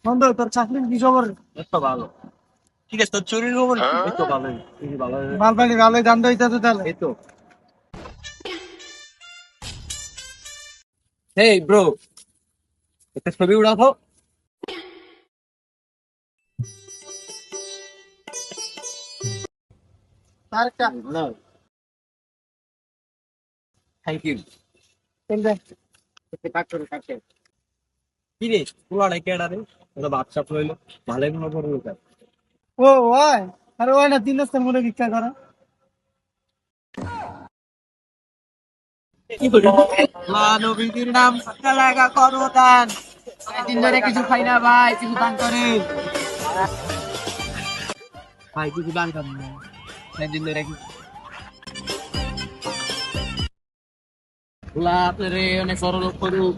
বন্ধু তোর চাকরির কি খবর? এই তো ভালো। ঠিক আছে, তোর চুরির খবর কি? এই তো ভালোই, এই যে ভালো। মালপানি ভালোই দাম হইতাছে তাহলে। এই তো। হেই ব্রো, একটা ছবি উড়াও। আরেকটা না, থ্যাংক ইউ। কোনটা? কাটছে কি রে? পোলাটা কেডা রে? ওটা বাচ্চা লইলো, ভালোই মনে পড়লো তার। ও ওই, আরে ওই না 3 রাস্তার মোড়ে ভিক্ষা করে। কি বলি? মানবীর নাম লাগা করো দান, দিন ধরে কিছু খাই না ভাই, কিছু দান করে ভাই, কিছু দান করেন না। দিন ধরে ওলা আপনারে অনেক বড় লোক করুক।